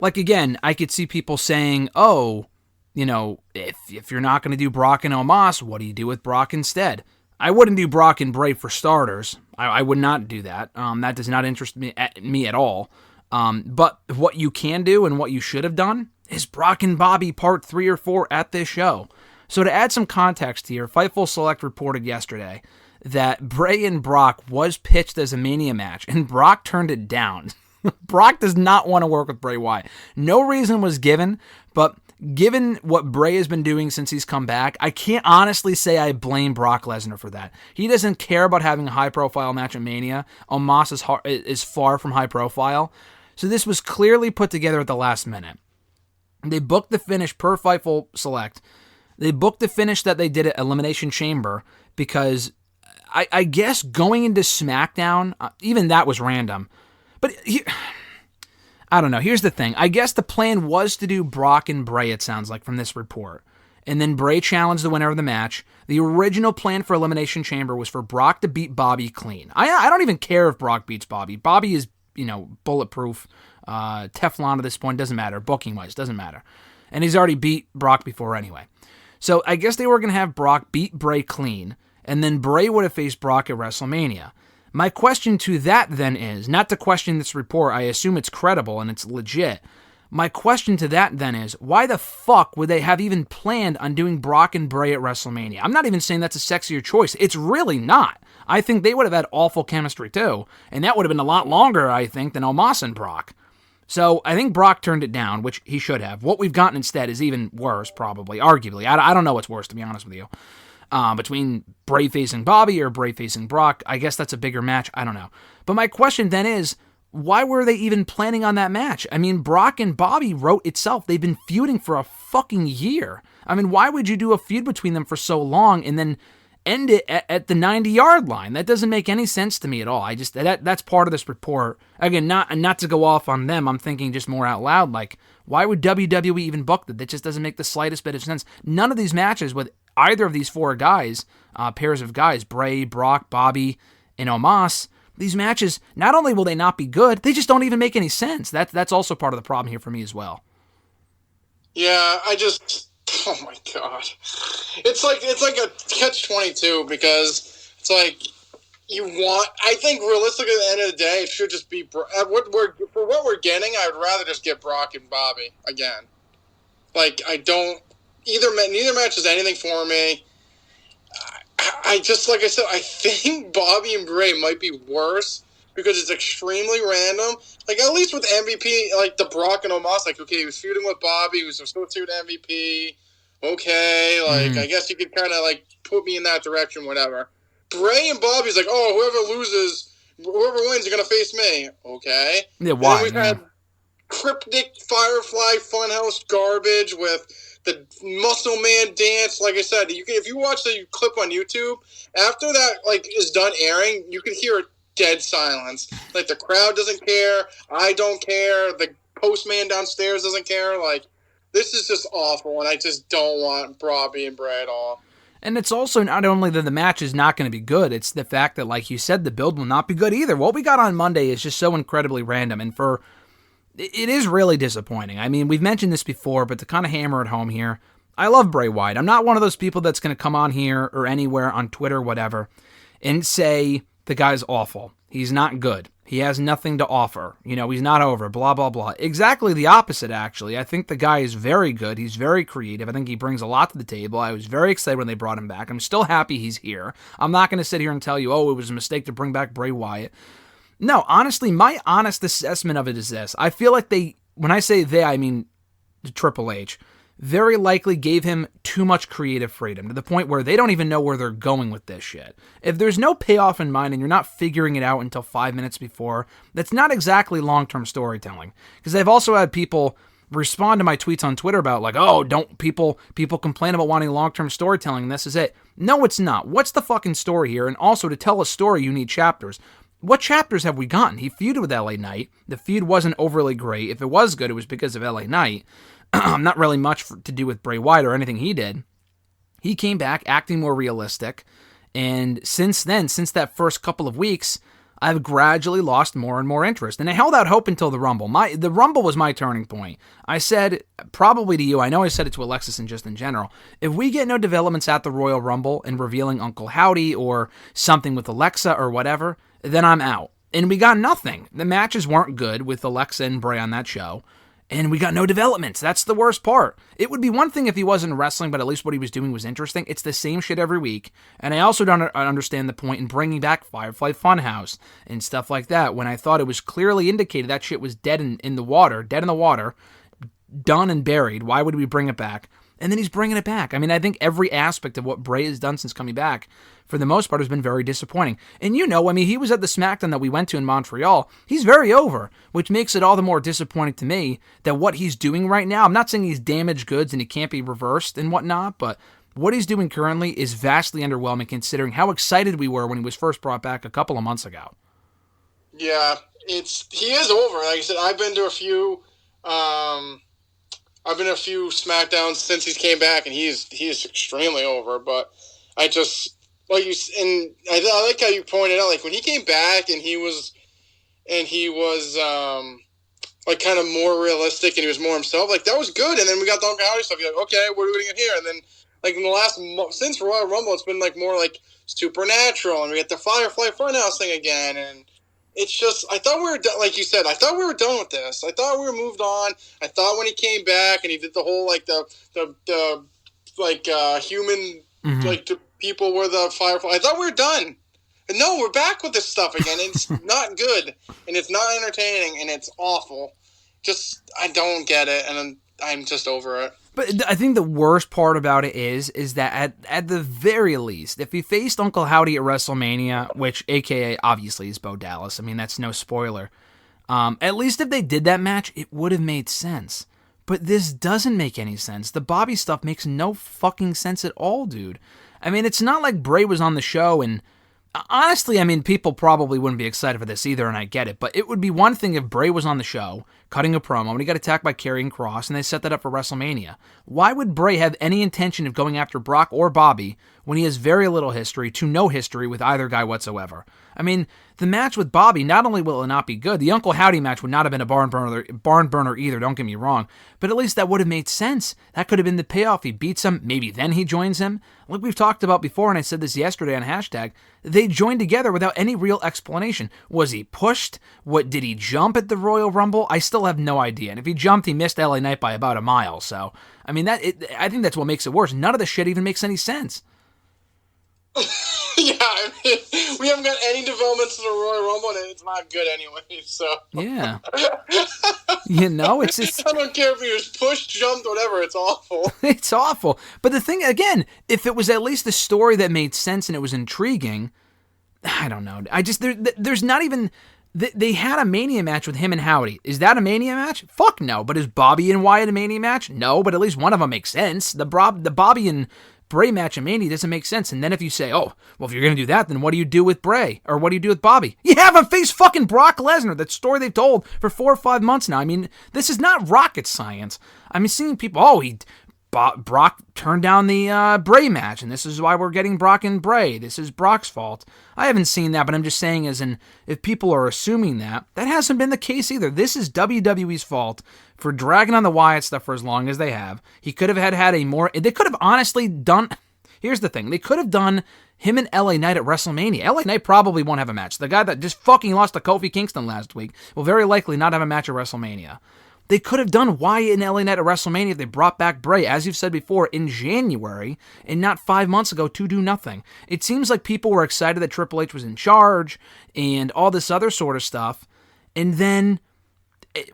Like, again, I could see people saying, oh, if you're not going to do Brock and Omos, what do you do with Brock instead? I wouldn't do Brock and Bray for starters. I would not do that. That does not interest me at all. But what you can do and what you should have done is Brock and Bobby part 3 or 4 at this show. So to add some context here, Fightful Select reported yesterday that Bray and Brock was pitched as a Mania match, and Brock turned it down. Brock does not want to work with Bray Wyatt. No reason was given, but given what Bray has been doing since he's come back, I can't honestly say I blame Brock Lesnar for that. He doesn't care about having a high-profile match at Mania. Omos is far from high-profile. So this was clearly put together at the last minute. They booked the finish per Fightful Select. They booked the finish that they did at Elimination Chamber because I guess going into SmackDown, even that was random. But I don't know. Here's the thing. I guess the plan was to do Brock and Bray, it sounds like, from this report. And then Bray challenged the winner of the match. The original plan for Elimination Chamber was for Brock to beat Bobby clean. I don't even care if Brock beats Bobby. Bobby is, bulletproof, Teflon at this point. Doesn't matter. Booking-wise, doesn't matter. And he's already beat Brock before anyway. So I guess they were going to have Brock beat Bray clean, and then Bray would have faced Brock at WrestleMania. My question to that then is, not to question this report, I assume it's credible and it's legit. My question to that then is, why the fuck would they have even planned on doing Brock and Bray at WrestleMania? I'm not even saying that's a sexier choice. It's really not. I think they would have had awful chemistry too, and that would have been a lot longer, I think, than Omos and Brock. So I think Brock turned it down, which he should have. What we've gotten instead is even worse, probably, arguably. I don't know what's worse, to be honest with you. Between Bray facing Bobby or Bray facing Brock, I guess that's a bigger match. I don't know. But my question then is, why were they even planning on that match? I mean, Brock and Bobby wrote itself. They've been feuding for a fucking year. I mean, why would you do a feud between them for so long and then end it at the 90-yard line? That doesn't make any sense to me at all. That's part of this report. Again, not to go off on them. I'm thinking just more out loud. Like, why would WWE even book that? That just doesn't make the slightest bit of sense. None of these matches with either of these 4 guys, pairs of guys, Bray, Brock, Bobby, and Omos, these matches, not only will they not be good, they just don't even make any sense. That's also part of the problem here for me as well. Yeah, oh my god. It's like a catch-22 because it's like I think realistically at the end of the day, it should just be, for what we're getting, I would rather just get Brock and Bobby again. Like, neither match is anything for me. I just, like I said, I think Bobby and Bray might be worse because it's extremely random. Like, at least with MVP, like the Brock and Omos, like, okay, he was feuding with Bobby, he was associated with MVP. Okay, like, I guess you could kind of, like, put me in that direction, whatever. Bray and Bobby's like, oh, whoever wins, you're going to face me. Okay. Yeah, why? And then we've had cryptic Firefly Funhouse garbage with the Muscle Man dance. Like I said, if you watch the clip on YouTube, after that, like, is done airing, you can hear a dead silence. Like, the crowd doesn't care. I don't care. The postman downstairs doesn't care. Like, this is just awful, and I just don't want Bobby and Bray at all. And it's also not only that the match is not going to be good, it's the fact that, like you said, the build will not be good either. What we got on Monday is just so incredibly random, and it is really disappointing. I mean, we've mentioned this before, but to kind of hammer it home here, I love Bray Wyatt. I'm not one of those people that's going to come on here or anywhere on Twitter, whatever, and say the guy's awful. He's not good. He has nothing to offer. He's not over, blah, blah, blah. Exactly the opposite, actually. I think the guy is very good. He's very creative. I think he brings a lot to the table. I was very excited when they brought him back. I'm still happy he's here. I'm not going to sit here and tell you, it was a mistake to bring back Bray Wyatt. No, honestly, my honest assessment of it is this. I feel like when I say they, I mean the Triple H, very likely gave him too much creative freedom to the point where they don't even know where they're going with this shit. If there's no payoff in mind and you're not figuring it out until 5 minutes before, that's not exactly long-term storytelling. Because I've also had people respond to my tweets on Twitter about like, don't people complain about wanting long-term storytelling and this is it. No, it's not. What's the fucking story here? And also, to tell a story, you need chapters. What chapters have we gotten? He feuded with LA Knight. The feud wasn't overly great. If it was good, it was because of LA Knight. Not really much to do with Bray Wyatt or anything he did. He came back acting more realistic. And since then, since that first couple of weeks, I've gradually lost more and more interest. And I held out hope until the Rumble. The Rumble was my turning point. I said, probably to you, I know I said it to Alexis and just in general, if we get no developments at the Royal Rumble and revealing Uncle Howdy or something with Alexa or whatever, then I'm out. And we got nothing. The matches weren't good with Alexa and Bray on that show. And we got no developments. That's the worst part. It would be one thing if he wasn't wrestling, but at least what he was doing was interesting. It's the same shit every week. And I also don't understand the point in bringing back Firefly Funhouse and stuff like that when I thought it was clearly indicated that shit was dead in the water, done and buried. Why would we bring it back? And then he's bringing it back. I mean, I think every aspect of what Bray has done since coming back, for the most part, has been very disappointing. And he was at the SmackDown that we went to in Montreal. He's very over, which makes it all the more disappointing to me that what he's doing right now, I'm not saying he's damaged goods and he can't be reversed and whatnot, but what he's doing currently is vastly underwhelming considering how excited we were when he was first brought back a couple of months ago. Yeah, he is over. Like I said, I've been to a few SmackDowns since he came back, and he is extremely over. But I just I like how you pointed out, like when he came back and he was like kind of more realistic and he was more himself. Like that was good. And then we got the Uncle Howdy stuff. You're like, okay, what are we doing here? And then like in the last since Royal Rumble, it's been like more like supernatural, and we get the Firefly Funhouse thing again, and. It's just, I thought we were done, like you said, I thought we were done with this. I thought we were moved on. I thought when he came back and he did the whole, like, human, like, the people were the Firefly. I thought we were done. And no, we're back with this stuff again. It's not good, and it's not entertaining, and it's awful. Just, I don't get it, and I'm just over it. But I think the worst part about it is that at the very least, if he faced Uncle Howdy at WrestleMania, which AKA obviously is Bo Dallas, I mean, that's no spoiler, at least if they did that match, it would have made sense. But this doesn't make any sense. The Bobby stuff makes no fucking sense at all, dude. I mean, it's not like Bray was on the show and... Honestly, I mean, people probably wouldn't be excited for this either, and I get it, but it would be one thing if Bray was on the show, cutting a promo, and he got attacked by Karrion Kross, and they set that up for WrestleMania. Why would Bray have any intention of going after Brock or Bobby when he has very little history to no history with either guy whatsoever? I mean, the match with Bobby, not only will it not be good, the Uncle Howdy match would not have been a barn burner either, don't get me wrong, but at least that would have made sense. That could have been the payoff. He beats him, maybe then he joins him. Like we've talked about before, and I said this yesterday on hashtag, they joined together without any real explanation. Was he pushed? Did he jump at the Royal Rumble? I still have no idea. And if he jumped, he missed LA Knight by about a mile. So, I mean, I think that's what makes it worse. None of the shit even makes any sense. Yeah, I mean, we haven't got any developments in the Royal Rumble, and it's not good anyway, so... Yeah. It's just... I don't care if he was pushed, jumped, whatever, it's awful. It's awful. But the thing, again, if it was at least a story that made sense and it was intriguing, I don't know. There's not even... They had a Mania match with him and Howdy. Is that a Mania match? Fuck no. But is Bobby and Wyatt a Mania match? No, but at least one of them makes sense. The Bobby and Bray match in Mania doesn't make sense. And then if you say, oh, well, if you're going to do that, then what do you do with Bray? Or what do you do with Bobby? You have him face fucking Brock Lesnar. That story they've told for 4 or 5 months now. I mean, this is not rocket science. I mean, seeing people, Brock turned down the Bray match, and this is why we're getting Brock and Bray. This is Brock's fault. I haven't seen that, but I'm just saying if people are assuming that hasn't been the case either. This is WWE's fault for dragging on the Wyatt stuff for as long as they have. He could have had a more... They could have honestly done... Here's the thing. They could have done him and LA Knight at WrestleMania. LA Knight probably won't have a match. The guy that just fucking lost to Kofi Kingston last week will very likely not have a match at WrestleMania. They could have done Wyatt and LA Knight at WrestleMania if they brought back Bray, as you've said before, in January, and not 5 months ago to do nothing. It seems like people were excited that Triple H was in charge and all this other sort of stuff, and then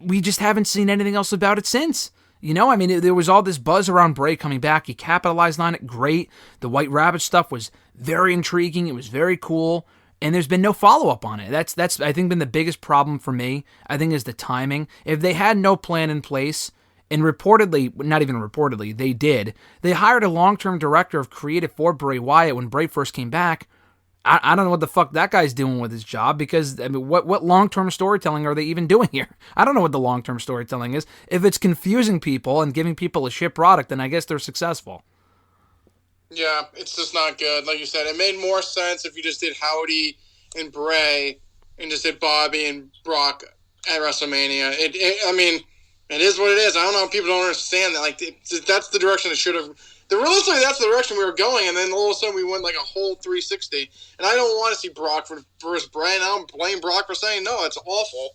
we just haven't seen anything else about it since. I mean, there was all this buzz around Bray coming back. He capitalized on it. Great. The White Rabbit stuff was very intriguing. It was very cool. And there's been no follow-up on it. That's I think been the biggest problem for me, I think, is the timing. If they had no plan in place, and reportedly, not even reportedly, they did, they hired a long-term director of creative for Bray Wyatt when Bray first came back. I don't know what the fuck that guy's doing with his job, because, I mean, what long-term storytelling are they even doing here? I don't know what the long-term storytelling is. If it's confusing people and giving people a shit product, then I guess they're successful. Yeah, it's just not good. Like you said, it made more sense if you just did Howdy and Bray and just did Bobby and Brock at WrestleMania. I mean, it is what it is. I don't know if people don't understand that. Like, that's the direction it should have. Realistically, that's the direction we were going, and then all of a sudden we went like a whole 360. And I don't want to see Brock versus Bray, and I don't blame Brock for saying no. It's awful.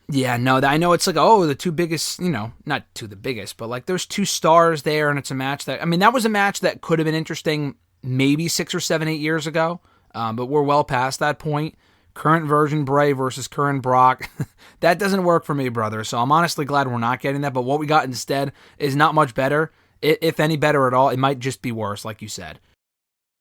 Yeah, no, I know it's like, oh, the two biggest, not two the biggest, but like there's two stars there, and it's a match that, I mean, that was a match that could have been interesting maybe 6 or 7, 8 years ago, but we're well past that point. Current version Bray versus current Brock, that doesn't work for me, brother, so I'm honestly glad we're not getting that, but what we got instead is not much better. If any better at all, it might just be worse, like you said.